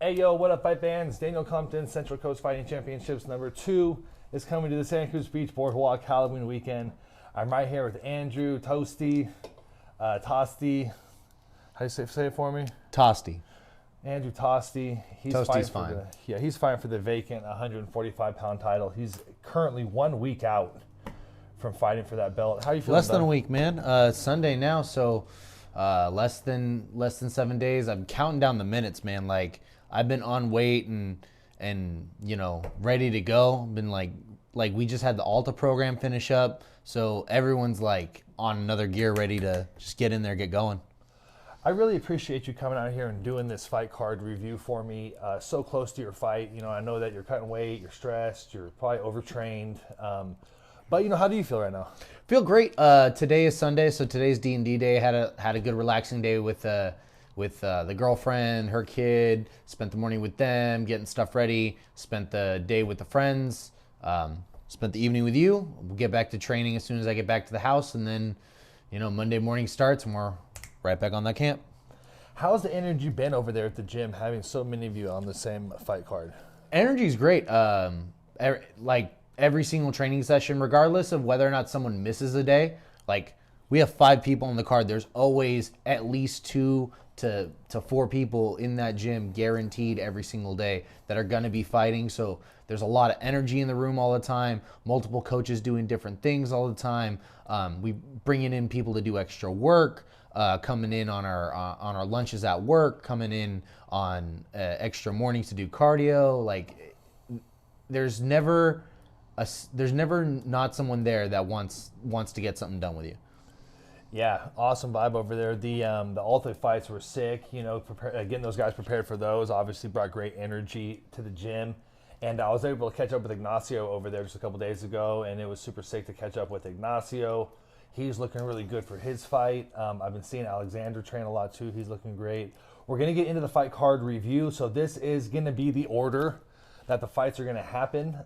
Hey, yo, what up, fight fans? Daniel Compton, Central Coast Fighting Championships #2 is coming to the Santa Cruz Beach Boardwalk Halloween weekend. I'm right here with Andrew, Tosti, Tosti. How do you say it for me? Tosti. Andrew Tosti. Tosti's fine. He's fighting for the vacant 145-pound title. He's currently 1 week out from fighting for that belt. How are you feeling? Less than a week, man. Sunday now, so less than 7 days. I'm counting down the minutes, man. Like I've been on weight and you know ready to go. Been like we just had the Alta program finish up, so everyone's like on another gear, ready to just get in there, get going. I really appreciate you coming out here and doing this fight card review for me. So close to your fight. You know, I know that you're cutting weight, you're stressed, you're probably overtrained. But you know, how do you feel right now? Feel great. Today is Sunday, so today's D&D day. Had a good relaxing day with the girlfriend, her kid. Spent the morning with them, getting stuff ready. Spent the day with the friends. Spent the evening with you. We'll get back to training as soon as I get back to the house, and then, you know, Monday morning starts and we're right back on that camp. How's the energy been over there at the gym, having so many of you on the same fight card? Energy's great. Like every single training session, regardless of whether or not someone misses a day, like we have 5 people on the card. There's always at least 2 to 4 people in that gym guaranteed every single day that are going to be fighting. So there's a lot of energy in the room all the time. Multiple coaches doing different things all the time. We bringing in people to do extra work. Coming in on our lunches at work, coming in on extra mornings to do cardio. Like there's never not someone there that wants to get something done with you. Yeah, awesome vibe over there. The Alta fights were sick. You know, getting those guys prepared for those obviously brought great energy to the gym. And I was able to catch up with Ignacio over there just a couple days ago, and it was super sick to catch up with Ignacio. He's looking really good for his fight. I've been seeing Alexander train a lot too. He's looking great. We're going to get into the fight card review. So this is going to be the order that the fights are going to happen.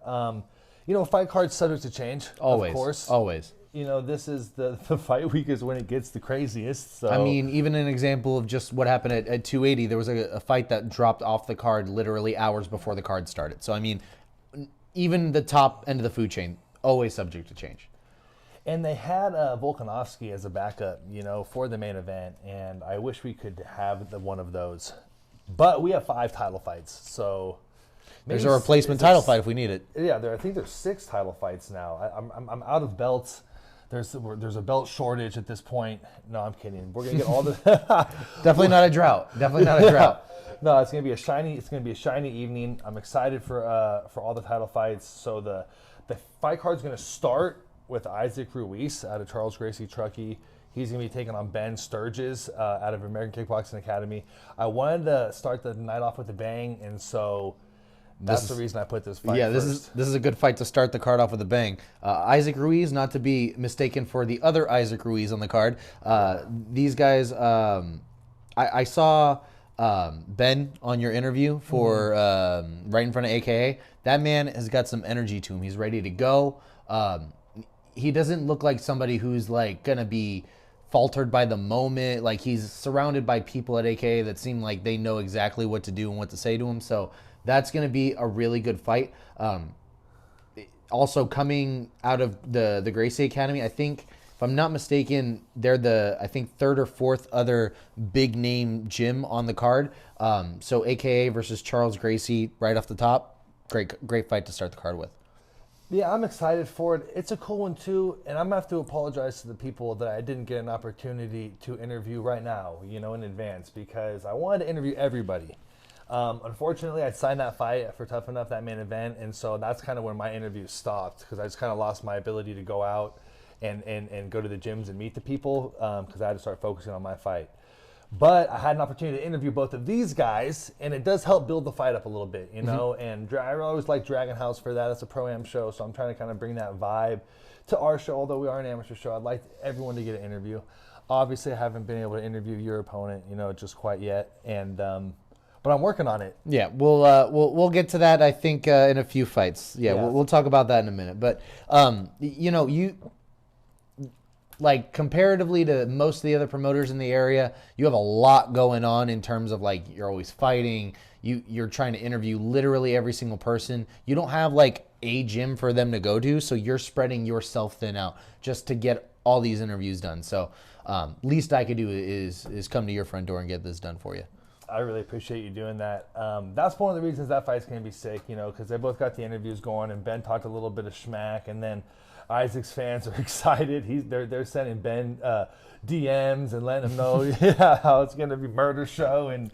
You know, fight card's subject to change, always, of course. Always. You know, this is the fight week is when it gets the craziest. So I mean, even an example of just what happened at 280, there was a fight that dropped off the card literally hours before the card started. So, I mean, even the top end of the food chain, always subject to change. And they had Volkanovski as a backup, you know, for the main event. And I wish we could have one of those. But we have 5 title fights, so there's a replacement title fight if we need it. Yeah, I think there's 6 title fights now. I'm out of belts. There's a belt shortage at this point. No, I'm kidding. We're gonna get all the. Definitely not a drought. Definitely not a drought. No, it's gonna be a shiny evening. I'm excited for all the title fights. So the fight card's gonna start with Isaac Ruiz out of Charles Gracie Truckee. He's going to be taking on Ben Sturgis out of American Kickboxing Academy. I wanted to start the night off with a bang, and so that's the reason I put this fight first. This is a good fight to start the card off with a bang. Isaac Ruiz, not to be mistaken for the other Isaac Ruiz on the card. These guys, I saw Ben on your interview for right in front of AKA. That man has got some energy to him. He's ready to go. He doesn't look like somebody who's like gonna be faltered by the moment. Like he's surrounded by people at AKA that seem like they know exactly what to do and what to say to him. So that's gonna be a really good fight. Also coming out of the Gracie Academy, I think, if I'm not mistaken, they're the 3rd or 4th other big name gym on the card. So AKA versus Charles Gracie right off the top. Great fight to start the card with. Yeah, I'm excited for it. It's a cool one too, and I'm gonna have to apologize to the people that I didn't get an opportunity to interview right now, you know, in advance, because I wanted to interview everybody. Unfortunately, I signed that fight for Tough Enough, that main event, and so that's kind of when my interview stopped, because I just kind of lost my ability to go out and go to the gyms and meet the people, because I had to start focusing on my fight. But I had an opportunity to interview both of these guys, and it does help build the fight up a little bit, you know. And I always like Dragon House for that. It's a pro-am show, so I'm trying to kind of bring that vibe to our show. Although we are an amateur show, I'd like everyone to get an interview. Obviously, I haven't been able to interview your opponent, you know, just quite yet. And but I'm working on it. Yeah, we'll get to that. I think in a few fights. Yeah, we'll talk about that in a minute. But you know, like comparatively to most of the other promoters in the area, you have a lot going on in terms of like you're always fighting. You're trying to interview literally every single person. You don't have like a gym for them to go to, so you're spreading yourself thin out just to get all these interviews done. So least I could do is come to your front door and get this done for you. I really appreciate you doing that. That's one of the reasons that fight's going to be sick, you know, because they both got the interviews going, and Ben talked a little bit of schmack, and then Isaac's fans are excited. They're sending Ben DMs and letting him know how it's going to be murder show, and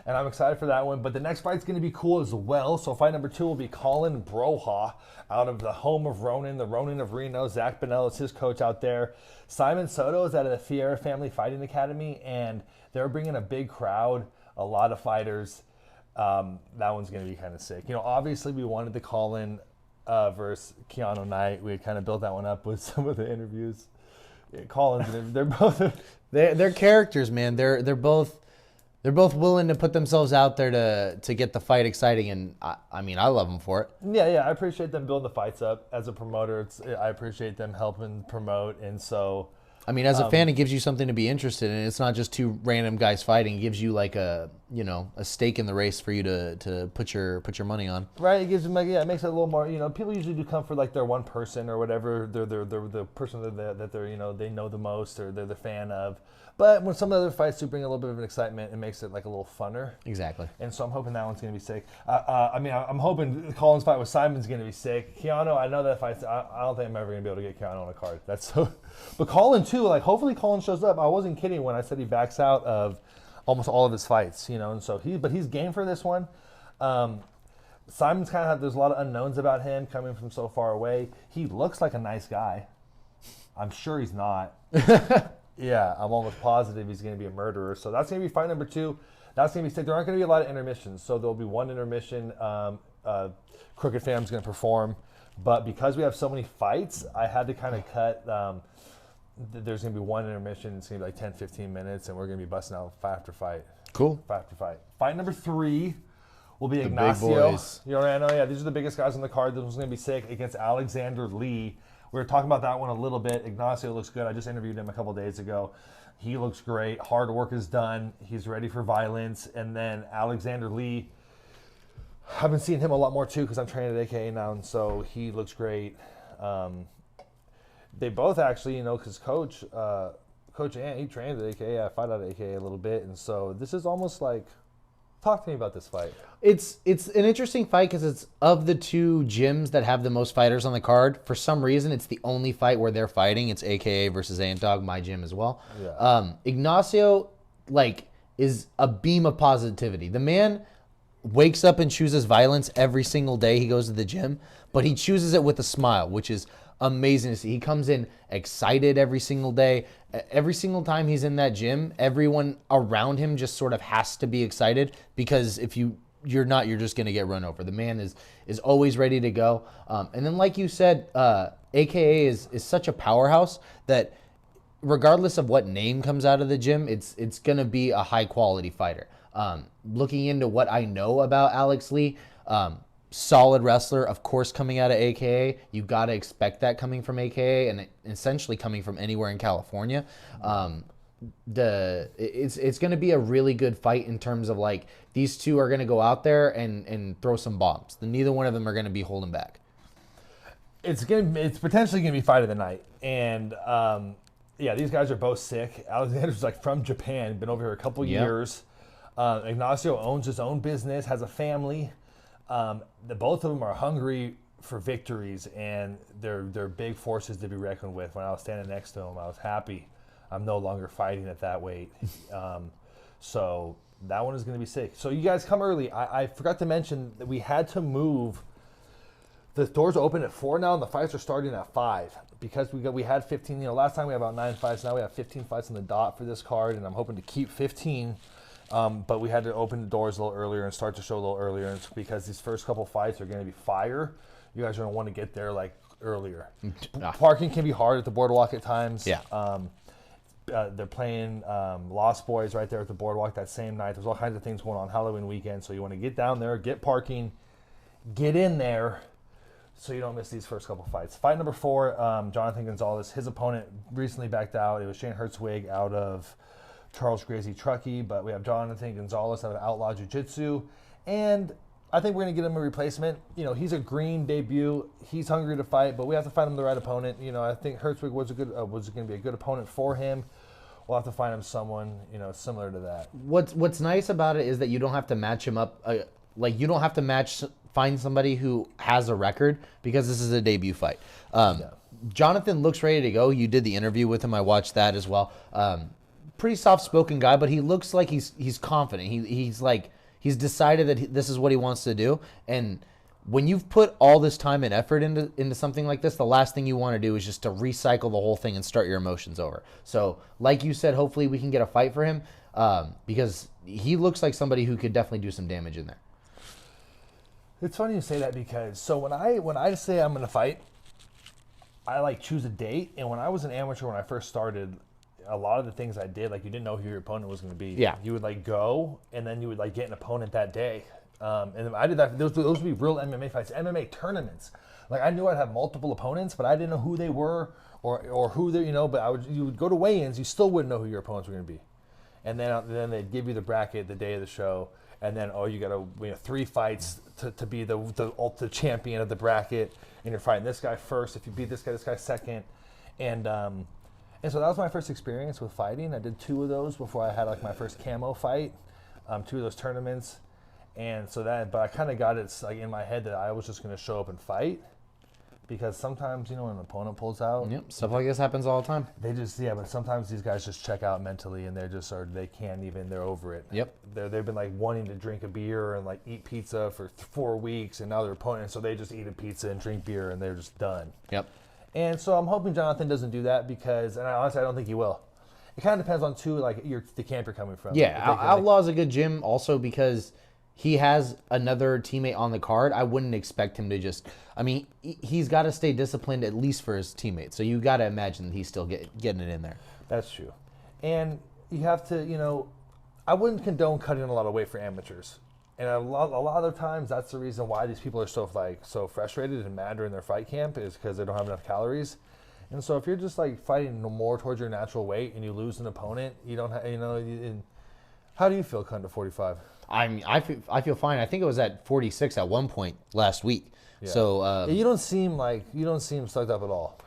I'm excited for that one. But the next fight's going to be cool as well. So fight number 2 will be Colin Broha out of the home of Ronin, the Ronin of Reno. Zach Bonnell is his coach out there. Simon Soto is out of the Fiera Family Fighting Academy, and they're bringing a big crowd, a lot of fighters. That one's going to be kind of sick. You know, obviously we wanted the Colin versus Keanu Knight. We had kind of built that one up with some of the interviews. Yeah, Colin's, they're both they're characters, man. They're both willing to put themselves out there to get the fight exciting, and I mean I love them for it. Yeah, I appreciate them building the fights up as a promoter. I appreciate them helping promote, and so. I mean, as a fan, it gives you something to be interested in. It's not just two random guys fighting. It gives you like a stake in the race for you to put your money on. Right. It gives them it makes it a little more. You know, people usually do come for like their one person or whatever. They're the person that they're they know the most or they're the fan of. But when some of the other fights do bring a little bit of an excitement, it makes it like a little funner. Exactly. And so I'm hoping that one's going to be sick. I mean, I'm hoping Colin's fight with Simon's going to be sick. Keanu, I know that fight. I don't think I'm ever going to be able to get Keanu on a card. That's so. But Colin too. Like, hopefully Colin shows up. I wasn't kidding when I said he backs out of almost all of his fights. You know, and so he's game for this one. Simon's kind of there's a lot of unknowns about him coming from so far away. He looks like a nice guy. I'm sure he's not. Yeah, I'm almost positive he's going to be a murderer. So that's going to be fight number 2. That's going to be sick. There aren't going to be a lot of intermissions. So there'll be one intermission. Crooked Fam's going to perform. But because we have so many fights, I had to kind of cut. There's going to be one intermission. It's going to be like 10, 15 minutes. And we're going to be busting out fight after fight. Cool. Fight after fight. Fight number 3 will be The Ignacio. big boys. Moreno. Yeah, these are the biggest guys on the card. This one's going to be sick against Alexander Lee. We were talking about that one a little bit. Ignacio looks good. I just interviewed him a couple days ago. He looks great. Hard work is done. He's ready for violence. And then Alexander Lee, I've been seeing him a lot more too because I'm training at AKA now, and so he looks great. They both actually, you know, because Coach Ant, he trained at AKA. I fight out at AKA a little bit, and so this is almost like. Talk to me about this fight. It's an interesting fight because it's of the two gyms that have the most fighters on the card. For some reason, it's the only fight where they're fighting. It's AKA versus Ant Dog, my gym as well. Yeah. Ignacio, is a beam of positivity. The man wakes up and chooses violence every single day he goes to the gym, but he chooses it with a smile, which is amazing to see. He comes in excited every single day. Every single time he's in that gym, everyone around him just sort of has to be excited because if you're not, you're just going to get run over. The man is always ready to go. And then like you said, AKA is such a powerhouse that regardless of what name comes out of the gym, it's going to be a high quality fighter. Looking into what I know about Alex Lee, solid wrestler, of course, coming out of AKA. You got to expect that coming from AKA and essentially coming from anywhere in California. It's going to be a really good fight in terms of like these two are going to go out there and throw some bombs. Neither one of them are going to be holding back. It's potentially going to be fight of the night. And yeah, these guys are both sick. Alexander's like from Japan, been over here a couple years. Ignacio owns his own business, has a family. Both of them are hungry for victories, and they're big forces to be reckoned with. When I was standing next to him, I was happy. I'm no longer fighting at that weight. So that one is going to be sick. So you guys come early. I forgot to mention that we had to move. The doors open at 4 now, and the fights are starting at 5 because we had 15. You know, last time we had about 9 fights. Now we have 15 fights on the dot for this card, and I'm hoping to keep 15. But we had to open the doors a little earlier and start the show a little earlier. And it's because these first couple fights are going to be fire. You guys are going to want to get there like earlier. Parking can be hard at the Boardwalk at times. Yeah. They're playing Lost Boys right there at the Boardwalk that same night. There's all kinds of things going on Halloween weekend. So you want to get down there, get parking, get in there so you don't miss these first couple fights. Fight number 4, Jonathan Gonzalez. His opponent recently backed out. It was Shane Hertzwig out of Charles Gracie Truckee, but we have Jonathan Gonzalez out of Outlaw Jiu-Jitsu, and I think we're going to get him a replacement. He's a green debut. He's hungry to fight, but we have to find him the right opponent. I think Hertzwig was going to be a good opponent for him. We'll have to find him someone, similar to that. What's nice about it is that you don't have to match him up. You don't have to find somebody who has a record, because this is a debut fight. Jonathan looks ready to go. You did the interview with him. I watched that as well. Pretty soft-spoken guy, but he looks like he's confident. He's decided that this is what he wants to do. And when you've put all this time and effort into something like this, the last thing you want to do is just to recycle the whole thing and start your emotions over. So, like you said, hopefully we can get a fight for him, because he looks like somebody who could definitely do some damage in there. It's funny you say that, because when I say I'm going to fight, I choose a date. And when I was an amateur, when I first started, a lot of the things I did, you didn't know who your opponent was going to be. Yeah. You would go, and then you would get an opponent that day. And I did that. Those would be real MMA fights, MMA tournaments. I knew I'd have multiple opponents, but I didn't know who they were or who they, But you would go to weigh-ins, you still wouldn't know who your opponents were going to be. And then they'd give you the bracket the day of the show, and then you got to 3 fights to be the champion of the bracket, and you're fighting this guy first. If you beat this guy second, and so that was my first experience with fighting. I did 2 of those before I had my first camo fight, 2 of those tournaments. And so but I kind of got it in my head that I was just going to show up and fight, because sometimes, when an opponent pulls out. Yep, stuff like this happens all the time. But sometimes these guys just check out mentally, and they can't even, they're over it. Yep. They've been wanting to drink a beer and eat pizza for 4 weeks, and now their opponent, so they just eat a pizza and drink beer, and they're just done. Yep. And so I'm hoping Jonathan doesn't do that, because, and honestly, I don't think he will. It kind of depends on, too, the camp you're coming from. Yeah, Outlaw's a good gym also because he has another teammate on the card. I wouldn't expect him to just, he's got to stay disciplined at least for his teammates. So you got to imagine that he's still getting it in there. That's true. And you have to, I wouldn't condone cutting a lot of weight for amateurs. And a lot of the times, that's the reason why these people are so frustrated and mad during their fight camp, is because they don't have enough calories. And so if you're just fighting more towards your natural weight and you lose an opponent, you don't have, how do you feel cutting to 45? I feel fine. I think it was at 46 at one point last week. Yeah. So you don't seem sucked up at all.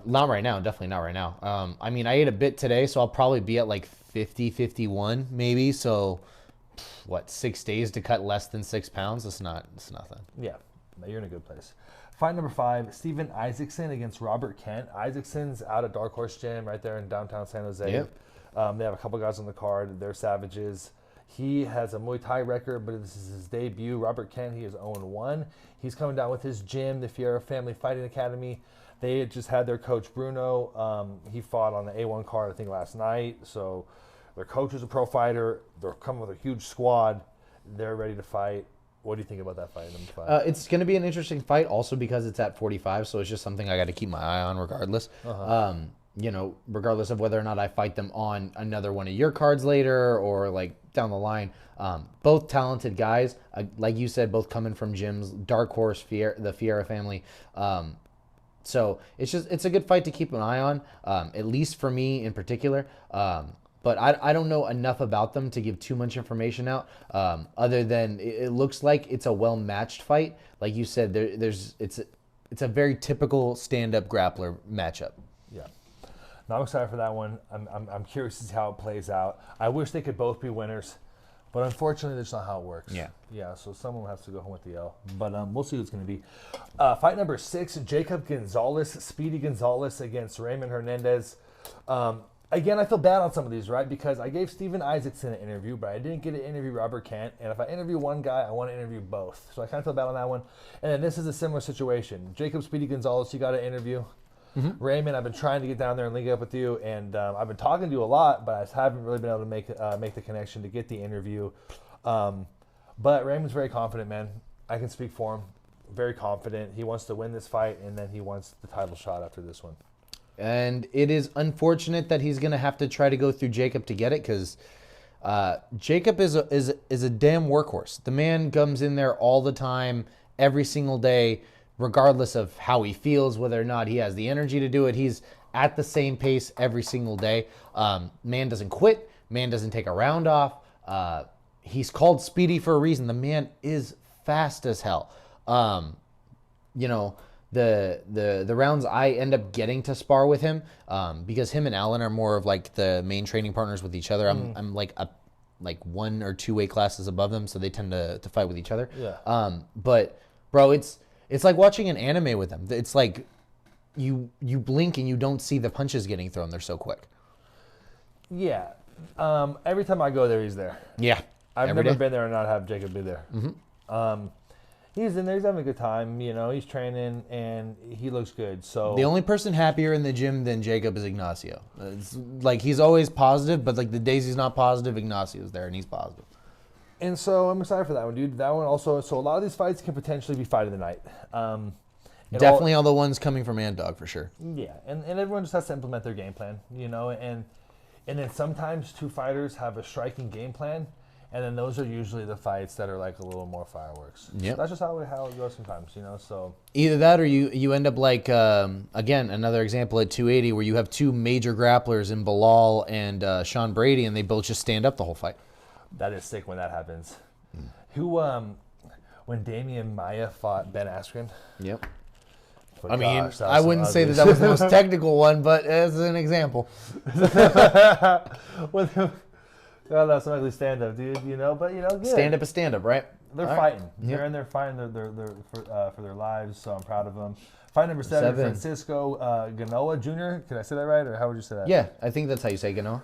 Not right now. Definitely not right now. I ate a bit today, so I'll probably be at 50, 51 maybe. So 6 days to cut less than 6 pounds? It's nothing. Yeah, you're in a good place. Fight number 5, Steven Isaacson against Robert Kent. Isaacson's out at Dark Horse Gym right there in downtown San Jose. Yep. They have a couple guys on the card. They're savages. He has a Muay Thai record, but this is his debut. Robert Kent, he is 0-1. He's coming down with his gym, the Fiera Family Fighting Academy. They just had their coach, Bruno. He fought on the A1 card, I think, last night. So their coach is a pro fighter. They're coming with a huge squad. They're ready to fight. What do you think about that fight, number 5? It's going to be an interesting fight also because it's at 45, so it's just something I got to keep my eye on regardless. Regardless of whether or not I fight them on another one of your cards later or down the line. Both talented guys, like you said, both coming from gyms, Dark Horse, the Fiera family. So it's a good fight to keep an eye on, at least for me in particular. But I don't know enough about them to give too much information out, other than it looks like it's a well-matched fight. Like you said, it's a very typical stand-up grappler matchup. Yeah. Now I'm excited for that one. I'm curious to see how it plays out. I wish they could both be winners, but unfortunately, that's not how it works. Yeah. Yeah, so someone has to go home with the L. But we'll see who it's going to be. Fight number 6, Jacob Gonzalez, Speedy Gonzalez against Raymond Hernandez. Again, I feel bad on some of these, right? Because I gave Steven Isaacson an interview, but I didn't get to interview Robert Kent. And if I interview one guy, I want to interview both. So I kind of feel bad on that one. And then this is a similar situation. Jacob Speedy Gonzalez, you got to interview. Mm-hmm. Raymond, I've been trying to get down there and link up with you. And I've been talking to you a lot, but I haven't really been able to make the connection to get the interview. But Raymond's very confident, man. I can speak for him. Very confident. He wants to win this fight, and then he wants the title shot after this one. And it is unfortunate that he's going to have to try to go through Jacob to get it because Jacob is a damn workhorse. The man comes in there all the time, every single day, regardless of how he feels, whether or not he has the energy to do it, he's at the same pace every single day. Man doesn't quit. Man doesn't take a round off. He's called Speedy for a reason. The man is fast as hell. You know, the rounds I end up getting to spar with him, because him and Alan are more of like the main training partners with each other. I'm like 1 or 2 weight classes above them, so they tend to fight with each other. Yeah. But bro, it's like watching an anime with them. It's like you blink and you don't see the punches getting thrown. They're so quick. Yeah. Every time I go there, he's there. Yeah. I've never been there and not have Jacob be there. He's in there. He's having a good time. You know, he's training and he looks good. So the only person happier in the gym than Jacob is Ignacio. It's like he's always positive, but like the days he's not positive, Ignacio's there and he's positive. And so I'm excited for that one, dude. That one also. So a lot of these fights can potentially be fight of the night. Definitely all the ones coming from Ant-Dog for sure. Yeah, and everyone just has to implement their game plan, you know, and then sometimes 2 fighters have a striking game plan, and then those are usually the fights that are like a little more fireworks. Yeah, so that's just how it goes sometimes, you know. So either that or you end up like again, another example at 280 where you have 2 major grapplers in Bilal and Sean Brady, and they both just stand up the whole fight. That is sick when that happens. Who when Damian Maia fought Ben Askren? Yep. But I mean, gosh, I wouldn't say that was the most technical one, but as an example. Well, that's some ugly stand-up, dude. You know, but you know, good. Stand-up is stand-up, right? They're fighting. They're in there fighting for their lives. So I'm proud of them. Fight number 7, Francisco Ganoa Jr. Can I say that right, or how would you say that? Yeah, I think that's how you say Ganoa.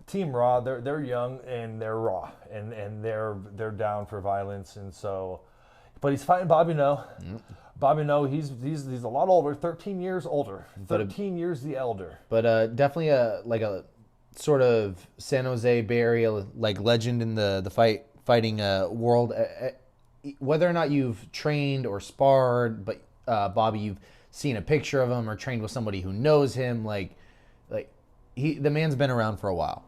Team Raw. They're young and they're raw and they're down for violence, and so. But he's fighting Bobby No. Bobby No, he's a lot older, 13 years older, 13 years the elder. But definitely a sort of San Jose Bay Area like legend in the fighting world. Whether or not you've trained or sparred, but Bobby, you've seen a picture of him or trained with somebody who knows him. The man's been around for a while.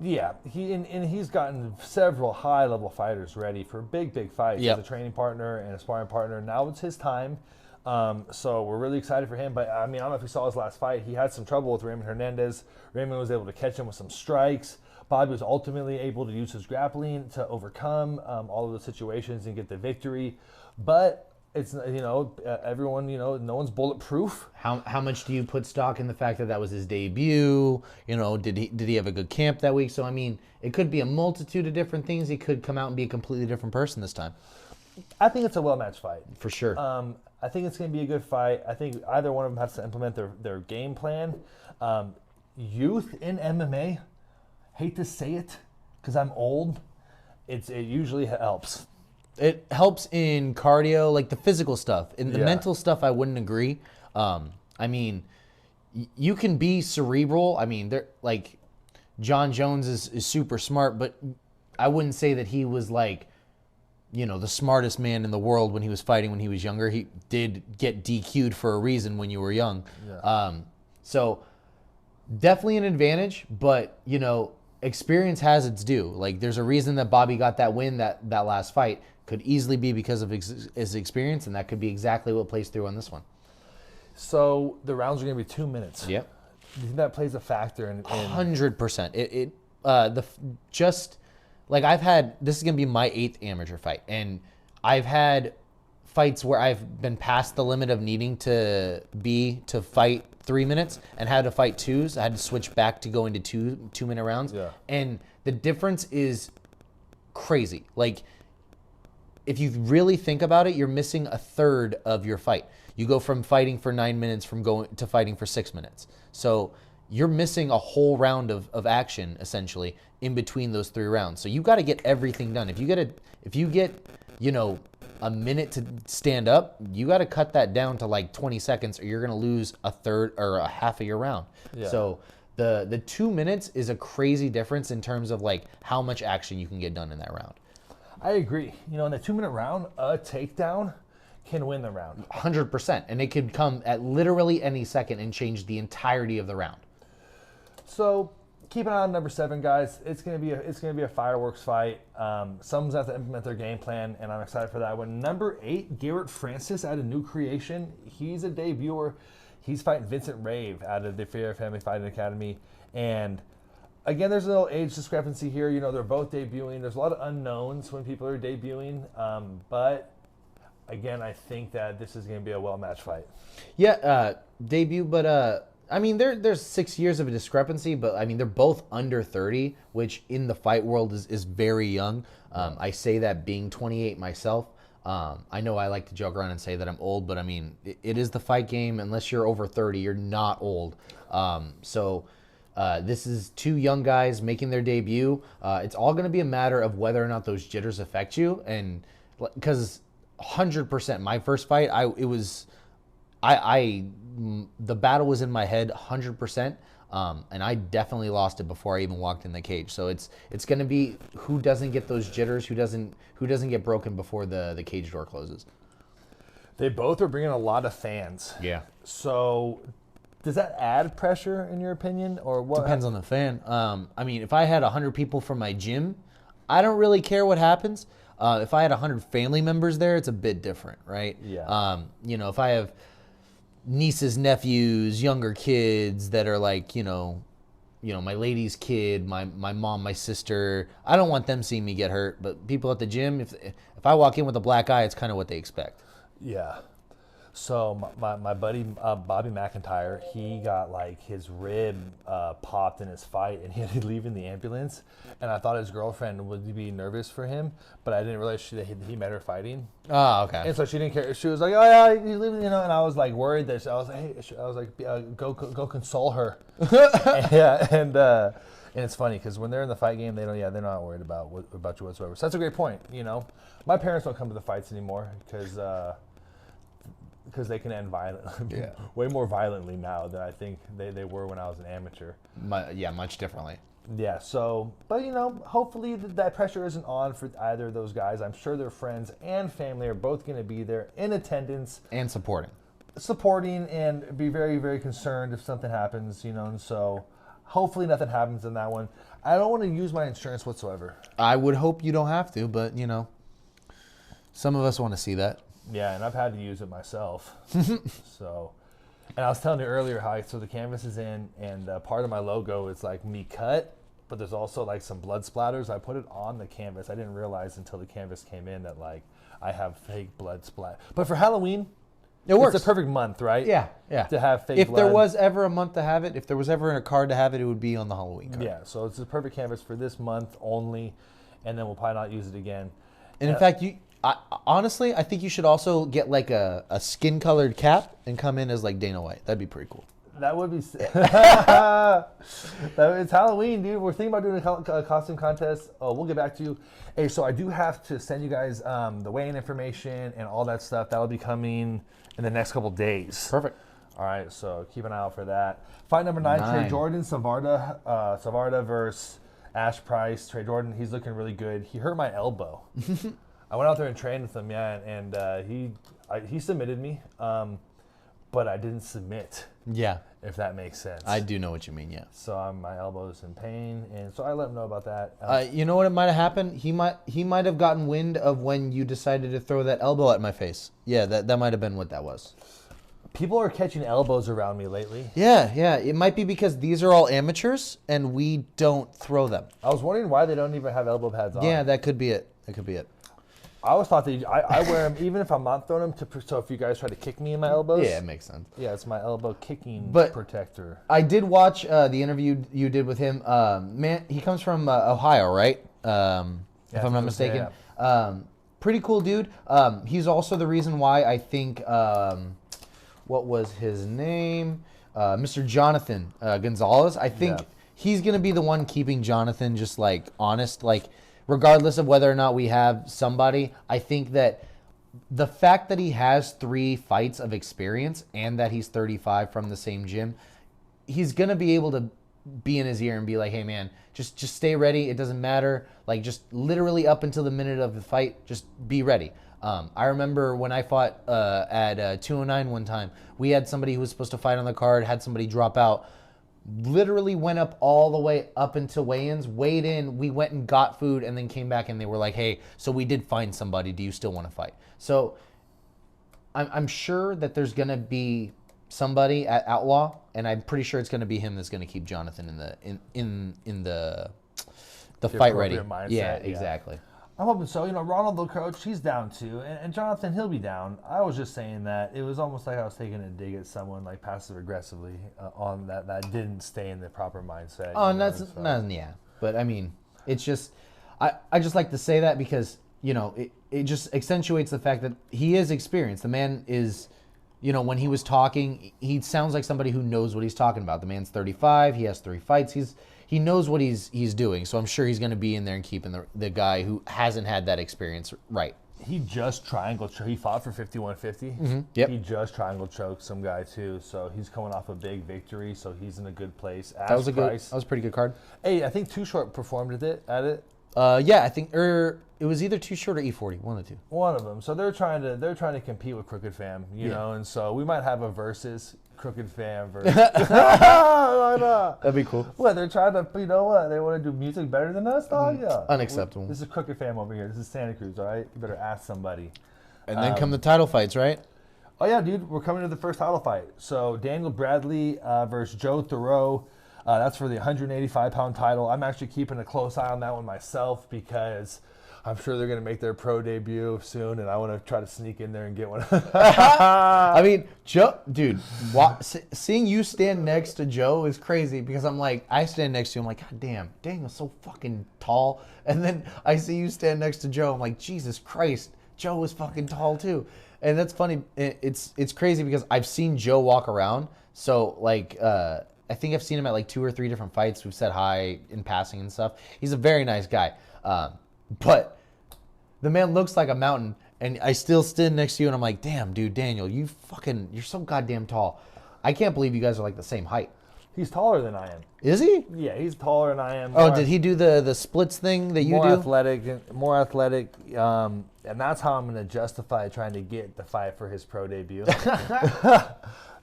Yeah, he's gotten several high-level fighters ready for big fights. Yep. As a training partner and a sparring partner. Now it's his time, so we're really excited for him. But I mean, I don't know if you saw his last fight. He had some trouble with Raymond Hernandez. Raymond was able to catch him with some strikes. Bobby was ultimately able to use his grappling to overcome all of the situations and get the victory. But it's, you know, everyone, you know, no one's bulletproof. How much do you put stock in the fact that was his debut? You know, did he have a good camp that week? So I mean, it could be a multitude of different things. He could come out and be a completely different person this time. I think it's a well-matched fight. For sure. I think it's going to be a good fight. I think either one of them has to implement their game plan. Youth in MMA, hate to say it because I'm old, it usually helps. It helps in cardio, like the physical stuff. In the mental stuff, I wouldn't agree. I mean, you can be cerebral. I mean, like John Jones is super smart, but I wouldn't say that he was like, you know, the smartest man in the world when he was fighting when he was younger. He did get DQ'd for a reason when you were young. Yeah. So definitely an advantage, but you know, experience has its due. Like there's a reason that Bobby got that win that last fight. Could easily be because of his experience, and that could be exactly what plays through on this one. So the rounds are going to be 2 minutes. Yep. Do you think that plays a factor in 100%. Just like I've had, this is going to be my 8th amateur fight, and I've had fights where I've been past the limit of needing to fight 3 minutes and had to fight 2s. I had to switch back to go into 2-minute rounds. Yeah. And the difference is crazy. Like, if you really think about it, you're missing a third of your fight. You go from fighting for 9 minutes from going to fighting for 6 minutes. So you're missing a whole round of action essentially in between those 3 rounds. So you got to get everything done. If you get, you know, a minute to stand up, you got to cut that down to like 20 seconds or you're going to lose a third or a half of your round. Yeah. So the 2 minutes is a crazy difference in terms of like how much action you can get done in that round. I agree. You know, in the 2-minute round, a takedown can win the round. 100%. And it could come at literally any second and change the entirety of the round. So keep an eye on number 7, guys. It's gonna be a fireworks fight. Someone's gonna have to implement their game plan, and I'm excited for that one. Number 8, Garrett Francis out of New Creation. He's a debuter. He's fighting Vincent Rave out of the Fair Family Fighting Academy, and again, there's a little age discrepancy here. You know, they're both debuting. There's a lot of unknowns when people are debuting, but again, I think that this is going to be a well-matched fight. Yeah, debut, but I mean, there's 6 years of a discrepancy, but I mean, they're both under 30, which in the fight world is very young. I say that being 28 myself. I know I like to joke around and say that I'm old, but I mean, it is the fight game. Unless you're over 30, you're not old. This is 2 young guys making their debut. It's all going to be a matter of whether or not those jitters affect you, and because 100%, my first fight, the battle was in my head 100%, and I definitely lost it before I even walked in the cage. So it's going to be who doesn't get those jitters, who doesn't get broken before the cage door closes. They both are bringing a lot of fans. Yeah. So does that add pressure in your opinion, or what? Depends on the fan. I mean, if I had 100 people from my gym, I don't really care what happens. If I had 100 family members there, it's a bit different, right? Yeah. You know, if I have nieces, nephews, younger kids that are like, you know, my lady's kid, my mom, my sister, I don't want them seeing me get hurt. But people at the gym, if I walk in with a black eye, it's kind of what they expect. Yeah. So my buddy Bobby McIntyre, he got like his rib popped in his fight, and he had to leave in the ambulance. And I thought his girlfriend would be nervous for him, but I didn't realize he met her fighting. Oh, okay. And so she didn't care. She was like, "Oh yeah, you live," you know. And I was like worried that I was like, "Hey," go console her. Yeah, and it's funny because when they're in the fight game, they're not worried about you whatsoever. So that's a great point. You know, my parents don't come to the fights anymore because they can end violently, way more violently now than I think they were when I was an amateur. Much differently. Yeah, so, but you know, hopefully that pressure isn't on for either of those guys. I'm sure their friends and family are both going to be there in attendance. And supporting and be very, very concerned if something happens, you know, and so hopefully nothing happens in that one. I don't want to use my insurance whatsoever. I would hope you don't have to, but you know, some of us want to see that. Yeah, and I've had to use it myself. So, and I was telling you earlier how so the canvas is in, and part of my logo is like me cut, but there's also like some blood splatters. I put it on the canvas. I didn't realize until the canvas came in that like I have fake blood splat. But for Halloween, it works. It's a perfect month, right? Yeah. To have fake if blood. There was ever a month to have it, if there was ever a card to have it, it would be on the Halloween card. Yeah, so it's a perfect canvas for this month only, and then we'll probably not use it again. And in fact, honestly, I think you should also get like a skin-colored cap and come in as like Dana White. That'd be pretty cool. That would be it's Halloween, dude. We're thinking about doing a costume contest. Oh, we'll get back to you. Hey, so I do have to send you guys the weigh-in information and all that stuff. That'll be coming in the next couple days. Perfect. All right, so keep an eye out for that. Fight number 9, Trey Jordan, Savarda versus Ash Price. Trey Jordan, he's looking really good. He hurt my elbow. I went out there and trained with him, and he submitted me, but I didn't submit. Yeah. If that makes sense. I do know what you mean, yeah. So my elbow's in pain, and so I let him know about that. You know what might have happened? He might have gotten wind of when you decided to throw that elbow at my face. Yeah, that might have been what that was. People are catching elbows around me lately. Yeah. It might be because these are all amateurs, and we don't throw them. I was wondering why they don't even have elbow pads on. Yeah, that could be it. I always thought that I wear them even if I'm not throwing them, so if you guys try to kick me in my elbows. Yeah, it makes sense. Yeah, it's my elbow kicking protector. I did watch the interview you did with him. Man, he comes from Ohio, right? If I'm not mistaken. Yeah. Pretty cool dude. He's also the reason why I think, what was his name? Mr. Jonathan Gonzalez. I think he's going to be the one keeping Jonathan just like honest, like, regardless of whether or not we have somebody. I think that the fact that he has 3 fights of experience and that he's 35 from the same gym, he's going to be able to be in his ear and be like, hey, man, just stay ready. It doesn't matter. Like, just literally up until the minute of the fight, just be ready. I remember when I fought at 209 one time, we had somebody who was supposed to fight on the card, had somebody drop out. literally went up all the way up until weigh-ins, weighed in, we went and got food, and then came back and they were like, hey, so we did find somebody. Do you still want to fight? So I'm sure that there's going to be somebody at Outlaw, and I'm pretty sure it's going to be him that's going to keep Jonathan in the fight ready. Mindset, yeah, exactly. I'm hoping so. Ronald, the coach, he's down too. And Jonathan, he'll be down. I was just saying that it was almost like I was taking a dig at someone like passive aggressively on that didn't stay in the proper mindset. Oh, and that's, yeah. But I mean, it's just, I just like to say that because, it just accentuates the fact that he is experienced. The man is, when he was talking, he sounds like somebody who knows what he's talking about. The man's 35. He has 3 fights. He knows what he's doing, so I'm sure he's going to be in there and keeping the guy who hasn't had that experience right. He just triangle choked. He fought for 5150. Mm-hmm. Yep. He just triangle choked some guy too, so he's coming off a big victory, so he's in a good place. That was a pretty good card. Hey, I think Too Short performed at it. Yeah, I think it was either Too Short or E40, one of the two. One of them. So they're trying to compete with Crooked Fam, you know, and so we might have a versus Crooked Fam versus. That'd be cool. What, they're trying to, they want to do music better than us, dog? Yeah. Unacceptable. This is Crooked Fam over here. This is Santa Cruz, all right? You better ask somebody. And then come the title fights, right? Oh yeah, dude, we're coming to the first title fight. So Daniel Bradley versus Joe Thoreau. That's for the 185-pound title. I'm actually keeping a close eye on that one myself because I'm sure they're going to make their pro debut soon, and I want to try to sneak in there and get one. I mean, Joe, dude, seeing you stand next to Joe is crazy because I'm like, I stand next to you, I'm like, God damn, Daniel's so fucking tall. And then I see you stand next to Joe, I'm like, Jesus Christ, Joe is fucking tall too. And that's funny. It's crazy because I've seen Joe walk around. So, like, I think I've seen him at like 2 or 3 different fights. We've said hi in passing and stuff. He's a very nice guy. But the man looks like a mountain, and I still stand next to you, and I'm like, damn, dude, Daniel, you're so goddamn tall. I can't believe you guys are like the same height. He's taller than I am. Is he? Yeah, he's taller than I am. Oh, did he do the splits thing that you do? More athletic, and that's how I'm going to justify trying to get the fight for his pro debut.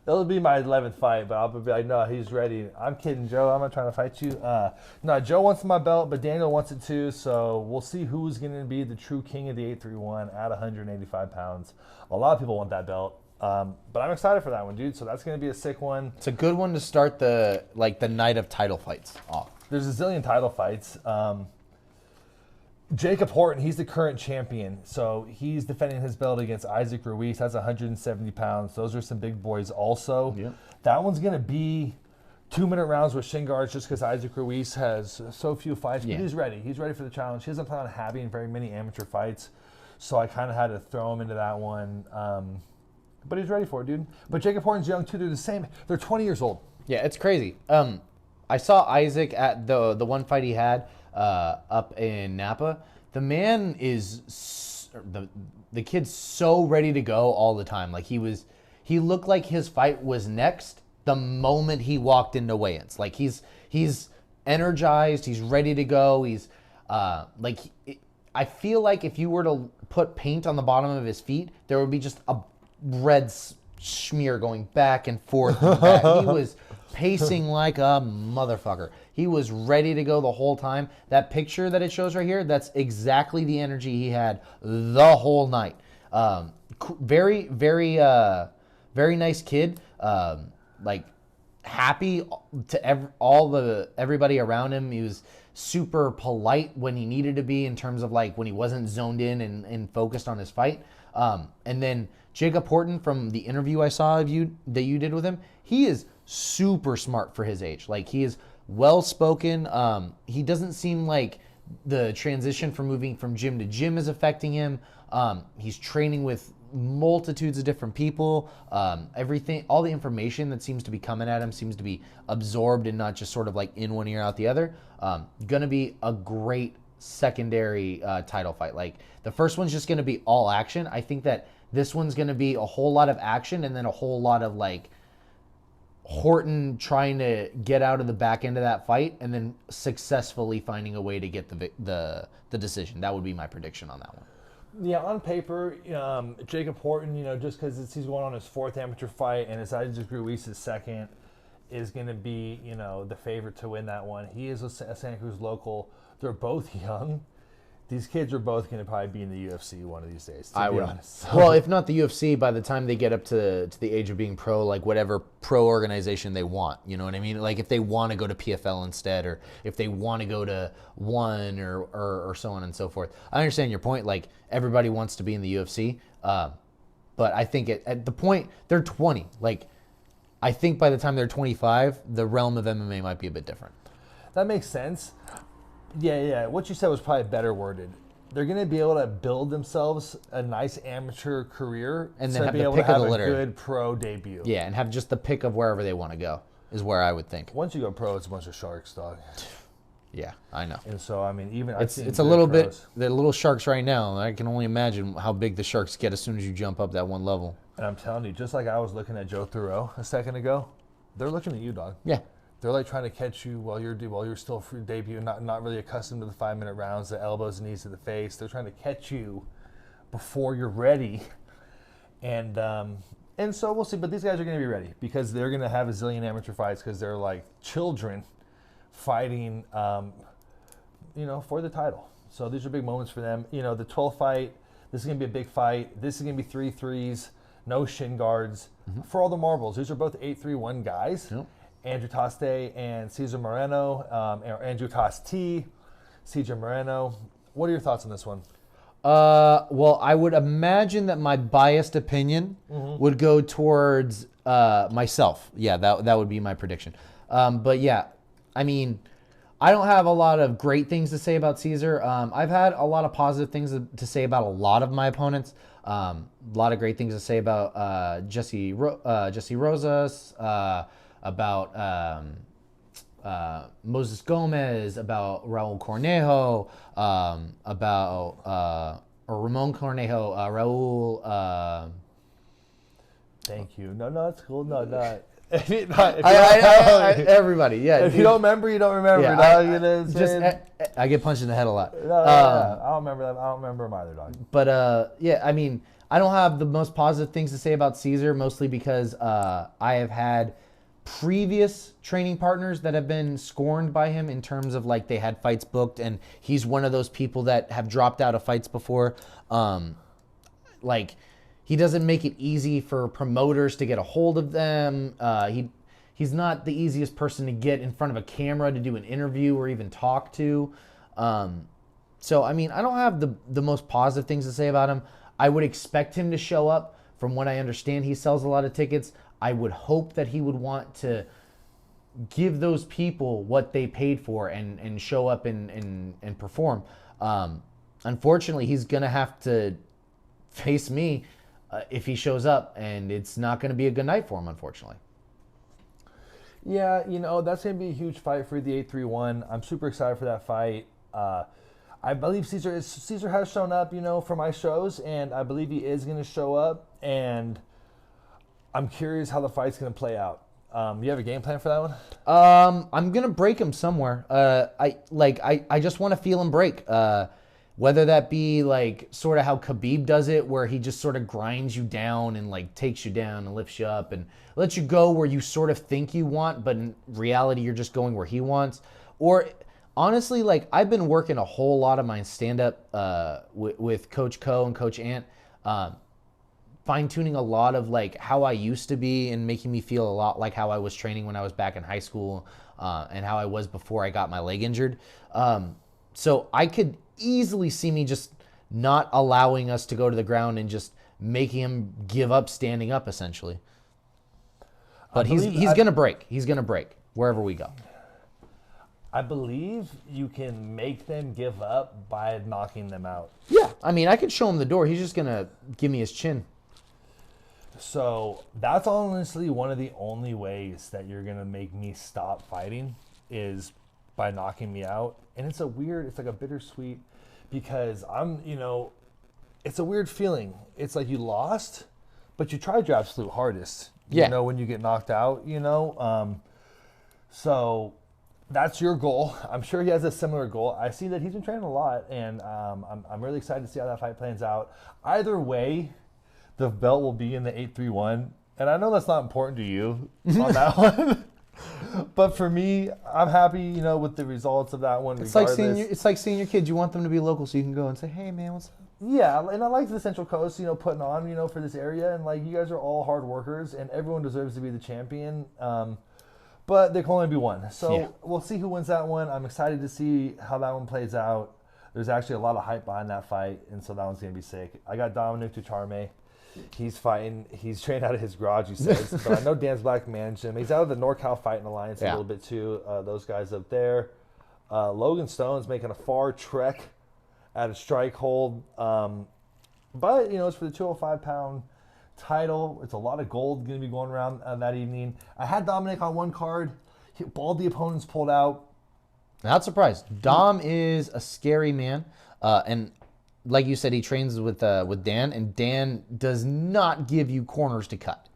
It'll be my 11th fight, but I'll be like, no, he's ready. I'm kidding, Joe. I'm not trying to fight you. No, Joe wants my belt, but Daniel wants it too, so we'll see who's going to be the true king of the 831 at 185 pounds. A lot of people want that belt, but I'm excited for that one, dude, so that's going to be a sick one. It's a good one to start the night of title fights off. There's a zillion title fights. Jacob Horton, he's the current champion. So he's defending his belt against Isaac Ruiz. That's 170 pounds. Those are some big boys also. Yep. That one's going to be 2-minute rounds with shin guards just because Isaac Ruiz has so few fights. But he's ready. He's ready for the challenge. He doesn't plan on having very many amateur fights. So I kind of had to throw him into that one. But he's ready for it, dude. But Jacob Horton's young too. They're the same. They're 20 years old. Yeah, it's crazy. I saw Isaac at the one fight he had up in Napa. The man is the kid's so ready to go all the time. Like he looked like his fight was next the moment he walked into weigh-ins. Like he's energized. He's ready to go. He's I feel like if you were to put paint on the bottom of his feet, there would be just a red smear going back and forth and back. He was pacing like a motherfucker. He was ready to go the whole time. That picture that it shows right here, that's exactly the energy he had the whole night. Very, very, very nice kid. Like happy to everybody around him. He was super polite when he needed to be in terms of like when he wasn't zoned in and focused on his fight. And then Jacob Horton, from the interview I saw of you that you did with him, he is super smart for his age. Like he is well spoken. He doesn't seem like the transition from moving from gym to gym is affecting him. He's training with multitudes of different people. Everything, all the information that seems to be coming at him seems to be absorbed and not just sort of like in one ear out the other. Gonna be a great secondary title fight. Like the first one's just gonna be all action. I think that this one's gonna be a whole lot of action and then a whole lot of like Horton trying to get out of the back end of that fight and then successfully finding a way to get the decision. That would be my prediction on that one. Yeah, on paper, Jacob Horton, just because he's going on his 4th amateur fight and it's Isaac Ruiz's 2nd, is going to be, the favorite to win that one. He is a Santa Cruz local. They're both young. These kids are both going to probably be in the UFC one of these days, to be honest. So, well, if not the UFC, by the time they get up to the age of being pro, like whatever pro organization they want, you know what I mean? Like if they want to go to PFL instead, or if they want to go to ONE or so on and so forth. I understand your point. Like everybody wants to be in the UFC, but I think at the point they're 20. Like I think by the time they're 25, the realm of MMA might be a bit different. That makes sense. Yeah. What you said was probably better worded. They're going to be able to build themselves a nice amateur career and then have be the able pick to have of the a litter. good pro debut. Yeah, and have just the pick of wherever they want to go is where I would think. Once you go pro, it's a bunch of sharks, dog. Yeah, I know. And so, I mean, even it's a little bit. They're little sharks right now. I can only imagine how big the sharks get as soon as you jump up that one level. And I'm telling you, just like I was looking at Joe Thoreau a second ago, they're looking at you, dog. Yeah. They're like trying to catch you while you're still free debut, not really accustomed to the 5-minute rounds, the elbows and knees to the face. They're trying to catch you before you're ready, and so we'll see. But these guys are going to be ready because they're going to have a zillion amateur fights because they're like children fighting, for the title. So these are big moments for them. The 12th fight. This is going to be a big fight. This is going to be 3 threes, no shin guards for all the marbles. These are both 8-3-1 guys. Yep. Andrew Toste and Cesar Moreno, or Andrew Tosti, Cesar Moreno. What are your thoughts on this one? Well, I would imagine that my biased opinion would go towards myself. Yeah, that would be my prediction. But yeah, I mean, I don't have a lot of great things to say about Cesar. I've had a lot of positive things to say about a lot of my opponents. A lot of great things to say about Jesse Rosas, about Moses Gomez, about Raul Cornejo, about Ramon Cornejo, Raul. Thank you. No, it's cool. No. Everybody, yeah. If you don't remember, you don't remember. Yeah, I get punched in the head a lot. I don't remember them. I don't remember them either, dog. But yeah, I mean, I don't have the most positive things to say about Cesar, mostly because I have had previous training partners that have been scorned by him in terms of like they had fights booked, and he's one of those people that have dropped out of fights before. Like he doesn't make it easy for promoters to get a hold of them. He's not the easiest person to get in front of a camera to do an interview or even talk to. So I mean, I don't have the most positive things to say about him. I would expect him to show up. From what I understand, he sells a lot of tickets. I would hope that he would want to give those people what they paid for and show up and perform. Unfortunately, he's going to have to face me if he shows up, and it's not going to be a good night for him, unfortunately. Yeah, that's going to be a huge fight for the 8-3-1. I'm super excited for that fight. I believe Cesar has shown up, for my shows, and I believe he is going to show up, and I'm curious how the fight's going to play out. You have a game plan for that one? I'm going to break him somewhere. I just want to feel him break. Whether that be like sort of how Khabib does it, where he just sort of grinds you down and like takes you down and lifts you up and lets you go where you sort of think you want, but in reality you're just going where he wants. Or honestly, like I've been working a whole lot of my stand-up with Coach Co and Coach Ant, fine-tuning a lot of like how I used to be and making me feel a lot like how I was training when I was back in high school and how I was before I got my leg injured. So I could easily see me just not allowing us to go to the ground and just making him give up standing up, essentially. But he's going to break. He's going to break wherever we go. I believe you can make them give up by knocking them out. Yeah. I mean, I could show him the door. He's just going to give me his chin. So that's honestly one of the only ways that you're going to make me stop fighting is by knocking me out. And it's like a bittersweet, because it's a weird feeling. It's like you lost, but you tried your absolute hardest, when you get knocked out, so that's your goal. I'm sure he has a similar goal. I see that he's been training a lot, and I'm really excited to see how that fight plans out. Either way, the belt will be in the 8-3-1, and I know that's not important to you on that one. But for me, I'm happy, with the results of that one. It's regardless. like seeing your kids. You want them to be local, so you can go and say, "Hey, man, what's up?" Yeah, and I like the Central Coast, putting on, for this area, and like you guys are all hard workers, and everyone deserves to be the champion. But there can only be one, so we'll see who wins that one. I'm excited to see how that one plays out. There's actually a lot of hype behind that fight, and so that one's gonna be sick. I got Dominic Ducharme. He's fighting. He's trained out of his garage, he says. But I know Dan's Black managed him. He's out of the NorCal Fighting Alliance a little bit too. Those guys up there. Logan Stone's making a far trek at a strike hold. But, it's for the 205-pound title. It's a lot of gold going to be going around that evening. I had Dominic on one card. All the opponents pulled out. Not surprised. Dom is a scary man. And like you said, he trains with Dan, and Dan does not give you corners to cut.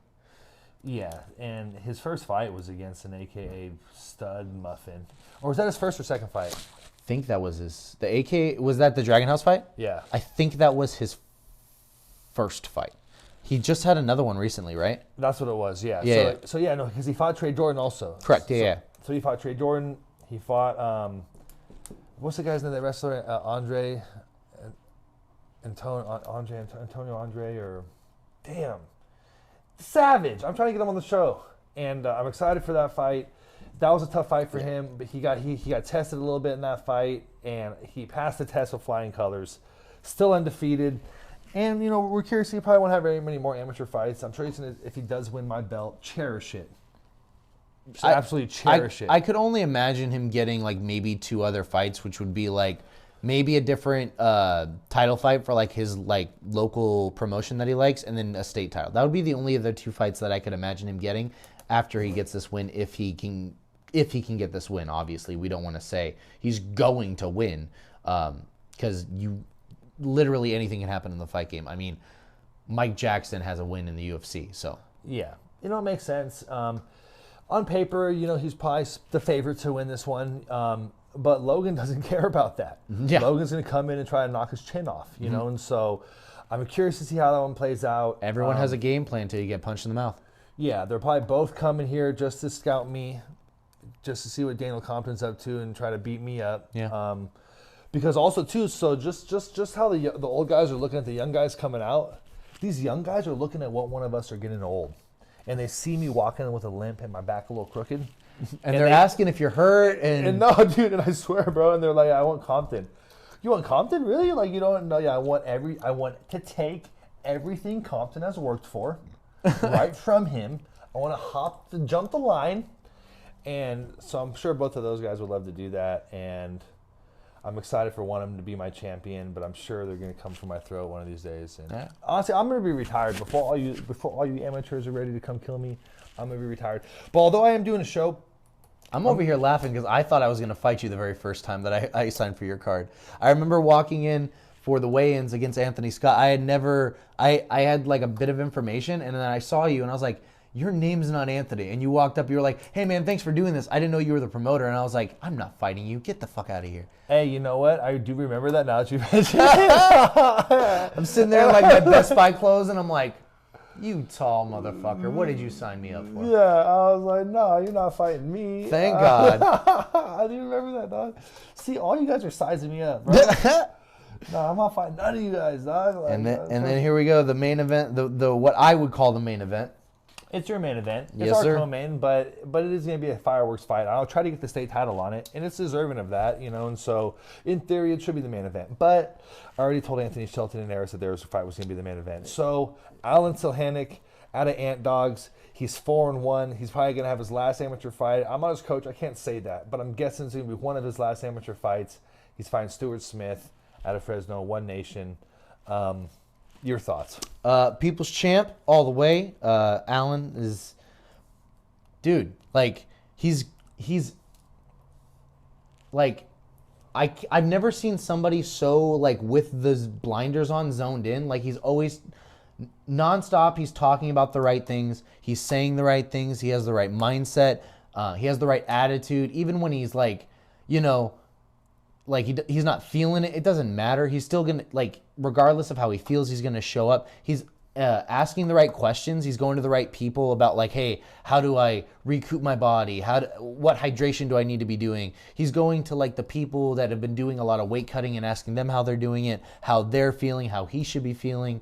Yeah, and his first fight was against an AKA stud muffin. Or was that his first or second fight? I think that was was that the Dragon House fight? Yeah. I think that was his first fight. He just had another one recently, right? That's what it was, yeah. Yeah. So because he fought Trey Jordan also. Correct, yeah. So he fought Trey Jordan. He fought, what's the guy's name, that wrestler? Antonio Andre, or damn, Savage. I'm trying to get him on the show, and I'm excited for that fight. That was a tough fight for him, but he got tested a little bit in that fight, and he passed the test with flying colors. Still undefeated, and we're curious. He probably won't have very many more amateur fights. I'm sure if he does win my belt, cherish it. Absolutely cherish it. I could only imagine him getting like maybe 2 other fights, which would be like maybe a different title fight for like his like local promotion that he likes, and then a state title. That would be the only other 2 fights that I could imagine him getting after he gets this win, if he can get this win. Obviously, we don't want to say he's going to win, because literally anything can happen in the fight game. I mean, Mike Jackson has a win in the UFC, so yeah, it makes sense. On paper, he's probably the favorite to win this one. But Logan doesn't care about that. Yeah. Logan's going to come in and try to knock his chin off, and so I'm curious to see how that one plays out. Everyone has a game plan until you get punched in the mouth. Yeah, they're probably both coming here just to scout me, just to see what Daniel Compton's up to and try to beat me up. Yeah. Because also too, so just how the old guys are looking at the young guys coming out. These young guys are looking at what one of us are getting old, and they see me walking with a limp and my back a little crooked. And they're asking if you're hurt, and no, dude, and I swear, bro, and they're like, I want Compton. You want Compton? Really? Like, you don't know? Yeah, I want to take everything Compton has worked for, right from him. I want to jump the line, and so I'm sure both of those guys would love to do that, and I'm excited for one of them to be my champion, but I'm sure they're going to come for my throat one of these days. And honestly, I'm going to be retired before all you amateurs are ready to come kill me. I'm going to be retired. But although I am doing a show, I'm over here laughing because I thought I was going to fight you the very first time that I signed for your card. I remember walking in for the weigh-ins against Anthony Scott. I had like a bit of information, and then I saw you, and I was like, your name's not Anthony. And you walked up, you were like, hey man, thanks for doing this. I didn't know you were the promoter. And I was like, I'm not fighting you. Get the fuck out of here. Hey, you know what? I do remember that now that you mentioned it. I'm sitting there in like my Best Buy clothes, and I'm like, you tall motherfucker. What did you sign me up for? Yeah, I was like, no, you're not fighting me. Thank God. I do remember that, dog. See, all you guys are sizing me up, bro. No, I'm not fighting none of you guys, dog. Like, and then here we go, the main event, the what I would call the main event. It's your main event. It's Yes, our sir. co-main, but it is going to be a fireworks fight. I'll try to get the state title on it, and it's deserving of that, and so in theory it should be the main event. But I already told Anthony Shelton and Harris that their fight was going to be the main event. So Alan Silhanic out of Ant Dogs, he's 4-1. He's probably going to have his last amateur fight. I'm not his coach. I can't say that, but I'm guessing it's going to be one of his last amateur fights. He's fighting Stuart Smith out of Fresno, One Nation. Your thoughts? People's champ all the way. Alan is, dude, like he's like I've never seen somebody so like with the blinders on, zoned in. Like he's always nonstop. He's talking about the right things. He's saying the right things. He has the right mindset. He has the right attitude. Even when he's like, like he's not feeling it, it doesn't matter. He's still gonna, like, regardless of how he feels, he's gonna show up. He's asking the right questions. He's going to the right people about like, hey, how do I recoup my body? What hydration do I need to be doing? He's going to like the people that have been doing a lot of weight cutting and asking them how they're doing it, how they're feeling, how he should be feeling.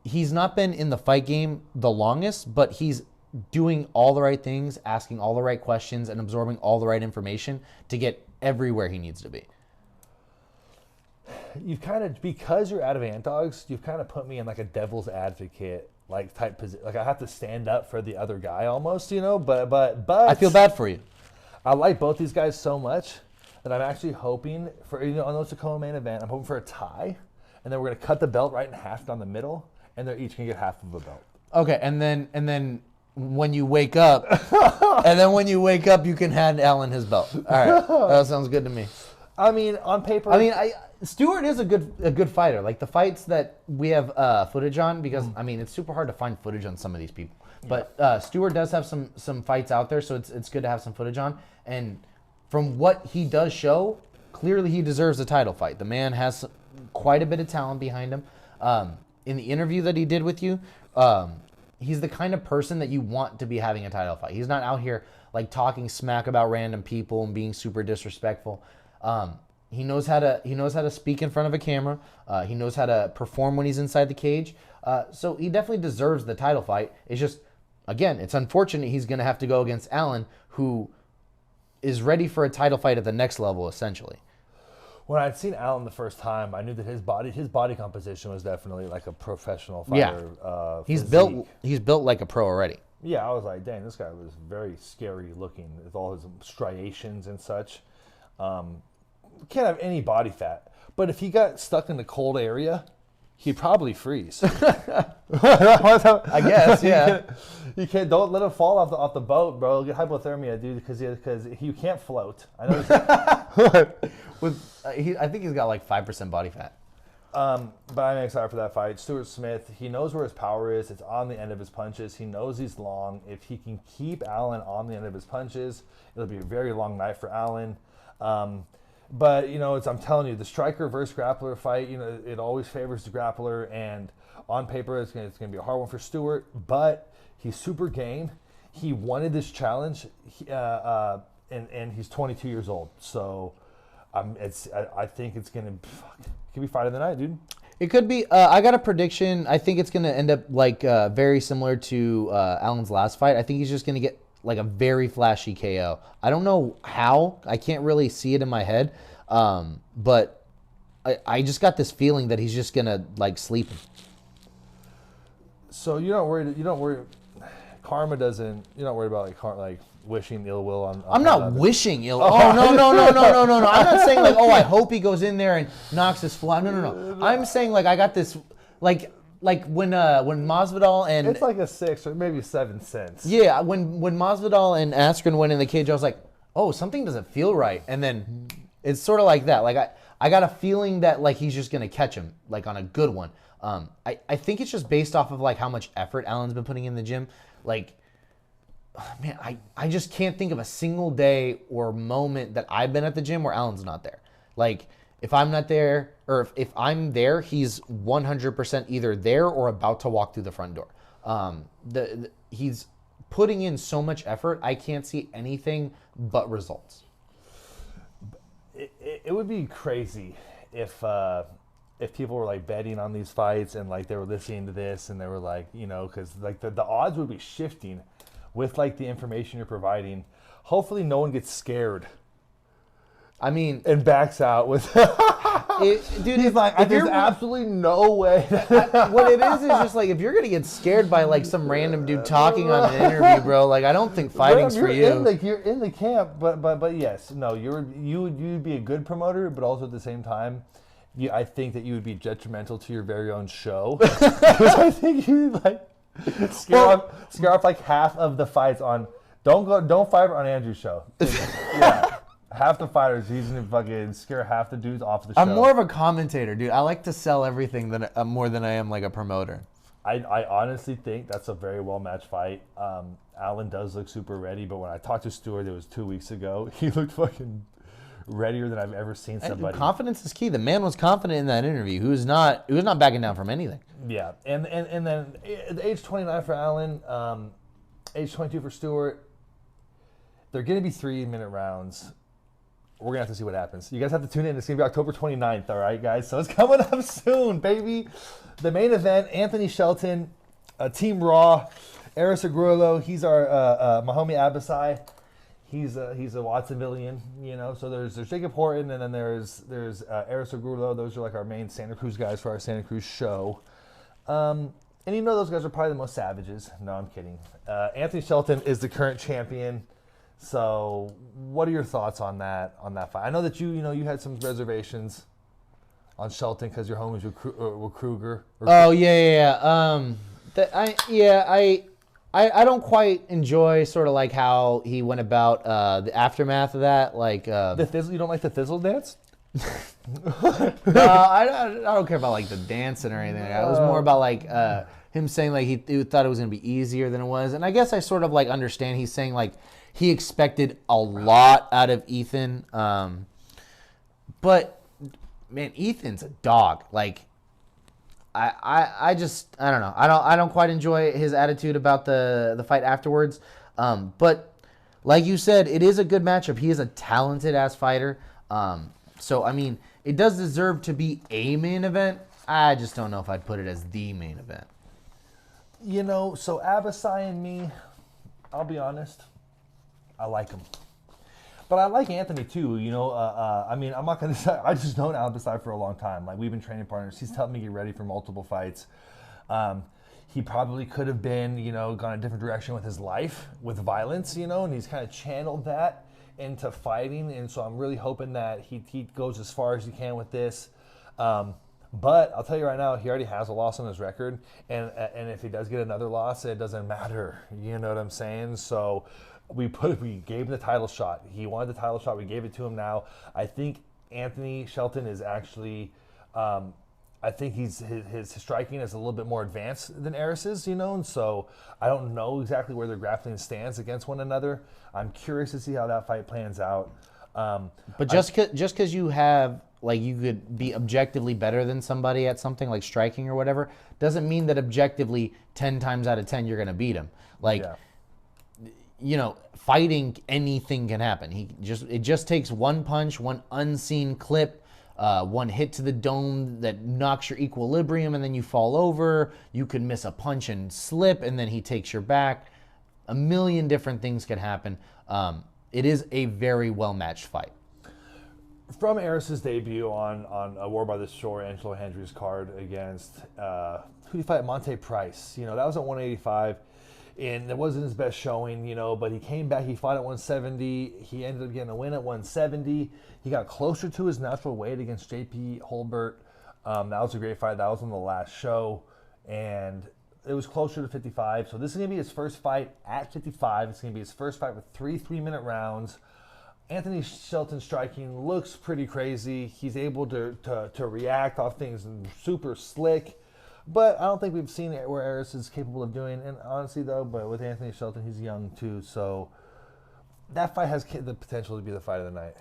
He's not been in the fight game the longest, but he's doing all the right things, asking all the right questions, and absorbing all the right information to get everywhere he needs to be. You've kind of, because you're out of ant dogs, you've kind of put me in like a devil's advocate like type position. Like I have to stand up for the other guy almost, you know. But I feel bad for you. I like both these guys so much that I'm actually hoping for, you know, on the Tacoma main event, I'm hoping for a tie, and then we're gonna cut the belt right in half down the middle, and they're each gonna get half of a belt. Okay, and then when you wake up, you can hand Alan his belt. All right, that sounds good to me. I mean, on paper. I mean, Stewart is a good fighter. Like the fights that we have footage on, because I mean, it's super hard to find footage on some of these people. But Stewart does have some fights out there, so it's good to have some footage on. And from what he does show, clearly he deserves a title fight. The man has quite a bit of talent behind him. In the interview that he did with you, he's the kind of person that you want to be having a title fight. He's not out here like talking smack about random people and being super disrespectful. He knows how to speak in front of a camera. He knows how to perform when he's inside the cage. So he definitely deserves the title fight. It's just, again, it's unfortunate he's going to have to go against Alan, who is ready for a title fight at the next level, essentially. When I'd seen Alan the first time, I knew that his body composition was definitely like a professional fighter. Yeah, he's built like a pro already. Yeah, I was like, dang, this guy was very scary looking with all his striations and such. Can't have any body fat, but if he got stuck in the cold area, he'd probably freeze. I guess, yeah. You can't. Don't let him fall off the boat, bro. He'll get hypothermia, dude, because he can't float. I know. I think he's got like 5% body fat. But I'm excited for that fight. Stuart Smith, he knows where his power is. It's on the end of his punches. He knows he's long. If he can keep Alan on the end of his punches, it'll be a very long night for Alan. But, you know, I'm telling you, the striker versus grappler fight, you know, it always favors the grappler. And on paper, it's going to be a hard one for Stewart. But he's super game. He wanted this challenge, and he's 22 years old. So I think it's going to it could be fight of the night, dude. It could be. I got a prediction. I think it's going to end up like very similar to Alan's last fight. I think he's just going to get like a very flashy KO. I don't know how. I can't really see it in my head. But I just got this feeling that he's just going to like sleep him. So you're not worried. Karma doesn't. You're not worried about like wishing ill will on I'm not wishing ill. Oh no. I'm not saying like, oh, I hope he goes in there and knocks his fly. No. I'm saying like I got this like when Masvidal and it's like a 6 or maybe 7 cents. Yeah, when Masvidal and Askren went in the cage, I was like, oh, something doesn't feel right. And then it's sort of like that. Like I got a feeling that like he's just gonna catch him like on a good one. I think it's just based off of like how much effort Alan's been putting in the gym. Like, man, I just can't think of a single day or moment that I've been at the gym where Alan's not there. Like, if I'm not there, or if I'm there, he's 100% either there or about to walk through the front door. He's putting in so much effort, I can't see anything but results. It would be crazy if people were like betting on these fights and like they were listening to this and they were like, you know, because like the odds would be shifting with like the information you're providing. Hopefully no one gets scared. I mean, and backs out with dude, he's like, there's absolutely no way. What it is just like if you're gonna get scared by like some random dude talking on an interview, bro, like I don't think fighting's for you. You're in the camp, but yes, no, you'd be a good promoter, but also at the same time, I think that you would be detrimental to your very own show. Because I think you'd like scare off like half of the fights on. Don't fight on Andrew's show. Yeah. Half the fighters, he's gonna fucking scare half the dudes off the show. I'm more of a commentator, dude. I like to sell everything more than I am like a promoter. I honestly think that's a very well matched fight. Alan does look super ready, but when I talked to Stewart, it was 2 weeks ago. He looked fucking readier than I've ever seen somebody. Confidence is key. The man was confident in that interview. He was not backing down from anything. Yeah, and then the age 29 for Allen, age 22 for Stewart. They're going to be 3-minute rounds. We're going to have to see what happens. You guys have to tune in. It's going to be October 29th, all right, guys? So it's coming up soon, baby. The main event, Anthony Shelton, Team Raw, Eris Agrulo. He's our Mahomie Abasai. He's a Watsonvillian, you know. So there's Jacob Horton, and then there's Eris Agrulo. Those are like our main Santa Cruz guys for our Santa Cruz show. And you know those guys are probably the most savages. No, I'm kidding. Anthony Shelton is the current champion. So, what are your thoughts on that fight? I know that you had some reservations on Shelton because your homies were Kruger. Oh yeah. I don't quite enjoy sort of like how he went about the aftermath of that. Like the thizzle. You don't like the thizzle dance? No, I don't care about like the dancing or anything. It was more about like him saying like he thought it was gonna be easier than it was, and I guess I sort of like understand. He's saying like he expected a lot out of Ethan, but man, Ethan's a dog. Like I don't know. I don't quite enjoy his attitude about the fight afterwards. But like you said, it is a good matchup. He is a talented ass fighter. So I mean, it does deserve to be a main event. I just don't know if I'd put it as the main event. You know, so Abasai and me, I'll be honest, I like him. But I like Anthony too, you know. I mean, I'm not going to say, I just known Abasai for a long time. Like, we've been training partners. He's helped me get ready for multiple fights. He probably could have been, you know, gone a different direction with his life, with violence, you know, and he's kind of channeled that into fighting. And so I'm really hoping that he goes as far as he can with this. But I'll tell you right now, he already has a loss on his record. And if he does get another loss, it doesn't matter. You know what I'm saying? So we gave him the title shot. He wanted the title shot. We gave it to him now. I think Anthony Shelton is actually, I think his striking is a little bit more advanced than Eris's, you know, and so I don't know exactly where their grappling stands against one another. I'm curious to see how that fight plans out. But just because you have, like, you could be objectively better than somebody at something like striking or whatever, doesn't mean that objectively 10 times out of 10 you're going to beat him. Like, you know, fighting, anything can happen. It just takes one punch, one unseen clip, one hit to the dome that knocks your equilibrium, and then you fall over. You could miss a punch and slip, and then he takes your back. A million different things could happen. It is a very well-matched fight. From Eris's debut on A War by the Shore, Angelo Hendry's card against, who did he fight? Monte Price. You know, that was at 185. And it wasn't his best showing, you know, but he came back. He fought at 170. He ended up getting a win at 170. He got closer to his natural weight against JP Holbert. That was a great fight. That was on the last show. And it was closer to 55. So this is going to be his first fight at 55. It's going to be his first fight with 3-minute rounds. Anthony Shelton striking looks pretty crazy. He's able to react off things and super slick. But I don't think we've seen it where Eris is capable of doing. And honestly, though, but with Anthony Shelton, he's young too. So that fight has the potential to be the fight of the night.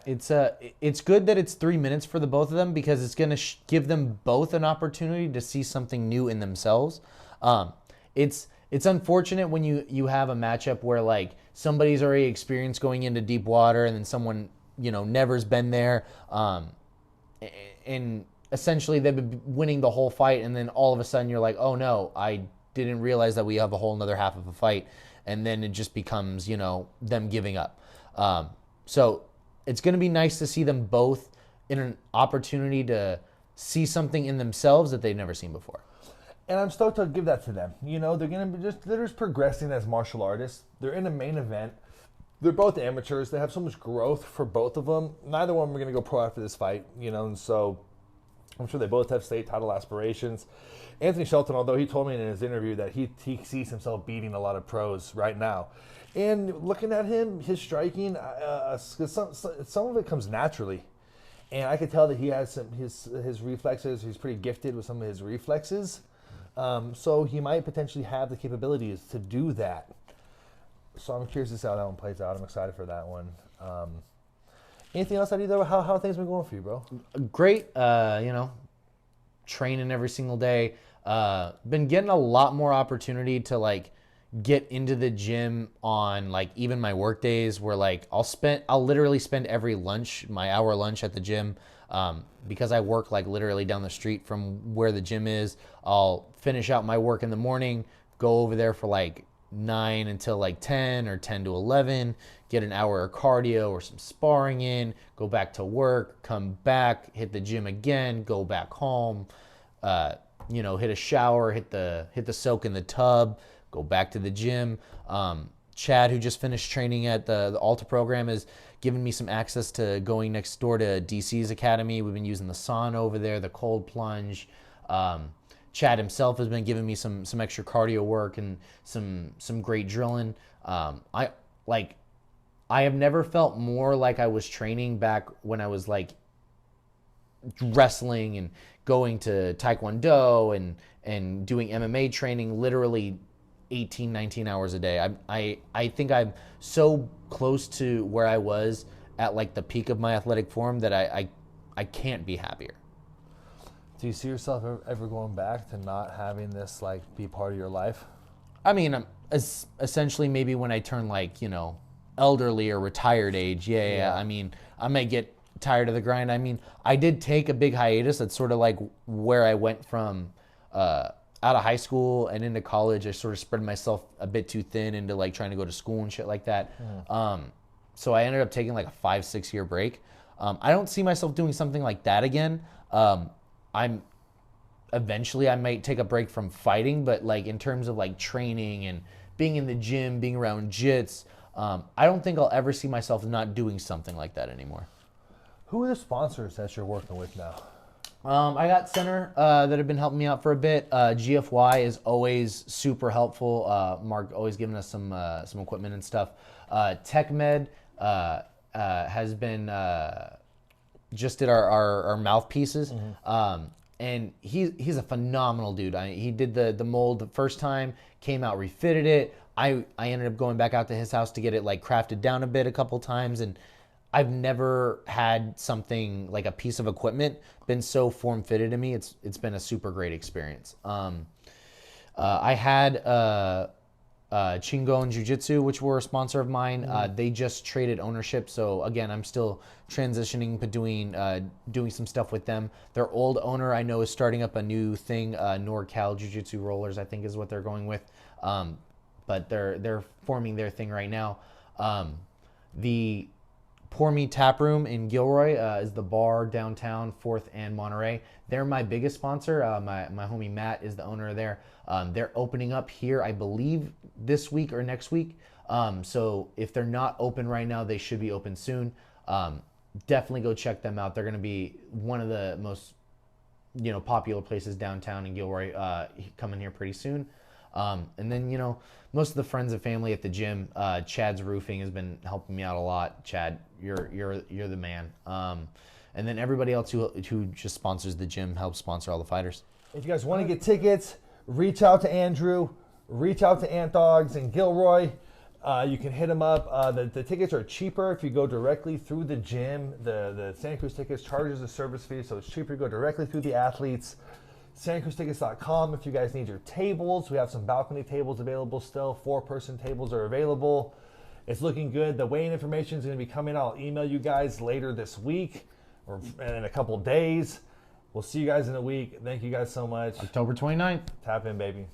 It's good that it's 3 minutes for the both of them, because it's going to give them both an opportunity to see something new in themselves. It's unfortunate when you have a matchup where, like, somebody's already experienced going into deep water and then someone, you know, never's been there. And essentially they've been winning the whole fight, and then all of a sudden you're like, oh no, I didn't realize that we have a whole another half of a fight. And then it just becomes, you know, them giving up. So it's going to be nice to see them both in an opportunity to see something in themselves that they've never seen before. And I'm stoked to give that to them. You know, they're just progressing as martial artists. They're in a main event. They're both amateurs. They have so much growth for both of them. Neither one are going to go pro after this fight, you know, and so I'm sure they both have state title aspirations. Anthony Shelton, although he told me in his interview that he sees himself beating a lot of pros right now. And looking at him, his striking, some of it comes naturally. And I could tell that he has his reflexes. He's pretty gifted with some of his reflexes. So he might potentially have the capabilities to do that. So I'm curious to see how that one plays out. I'm excited for that one. Anything else that either? How things been going for you, bro? Great. Training every single day. Been getting a lot more opportunity to like get into the gym on like even my work days where like I'll literally spend every lunch, my hour lunch at the gym. Because I work like literally down the street from where the gym is. I'll finish out my work in the morning, go over there for like 9 until like 10 or 10 to 11, get an hour of cardio or some sparring in, go back to work, come back, hit the gym again, go back home, hit a shower, hit the soak in the tub, go back to the gym. Chad, who just finished training at the Alta program, has given me some access to going next door to DC's academy. We've been using the sauna over there, the cold plunge. Chad himself has been giving me some extra cardio work and some great drilling. I have never felt more like I was training back when I was like wrestling and going to Taekwondo and doing MMA training literally 18, 19 hours a day. I think I'm so close to where I was at like the peak of my athletic form that I can't be happier. Do you see yourself ever going back to not having this like be part of your life? I mean, essentially maybe when I turn like, elderly or retired age. Yeah. I mean, I may get tired of the grind. I mean, I did take a big hiatus. That's sort of like where I went from out of high school and into college. I sort of spread myself a bit too thin into like trying to go to school and shit like that. So I ended up taking like a 5-6 year break. I don't see myself doing something like that again. Eventually I might take a break from fighting, but like in terms of like training and being in the gym, being around jits, I don't think I'll ever see myself not doing something like that anymore. Who are the sponsors that you're working with now? I got Center that have been helping me out for a bit. GFY is always super helpful. Mark always giving us some equipment and stuff. TechMed has been just did our mouthpieces. And he's a phenomenal dude. He did the mold the first time, came out, refitted it. I ended up going back out to his house to get it like crafted down a bit a couple times, and I've never had something like a piece of equipment been so form fitted to me. It's been a super great experience. I had Chingo and Jiu-Jitsu, which were a sponsor of mine. They just traded ownership, so again, I'm still transitioning between doing some stuff with them. Their old owner I know is starting up a new thing, NorCal Jiu-Jitsu Rollers, I think is what they're going with. But they're forming their thing right now. The Pour Me Tap Room in Gilroy is the bar downtown, 4th and Monterey. They're my biggest sponsor. My homie Matt is the owner there. They're opening up here, I believe, this week or next week. So if they're not open right now, they should be open soon. Definitely go check them out. They're going to be one of the most popular places downtown in Gilroy coming here pretty soon. And then, most of the friends and family at the gym, Chad's Roofing has been helping me out a lot. Chad, you're the man. And then everybody else who just sponsors the gym helps sponsor all the fighters. If you guys want to get tickets, reach out to Andrew, reach out to Ant Dogs in Gilroy. You can hit them up. The tickets are cheaper if you go directly through the gym. The Santa Cruz tickets charges a service fee, so it's cheaper to go directly through the athletes. SantaCruzTickets.com if you guys need your tables. We have some balcony tables available still. 4-person tables are available. It's looking good. The weigh-in information is going to be coming out. I'll email you guys later this week or in a couple days. We'll see you guys in a week. Thank you guys so much. October 29th. Tap in, baby.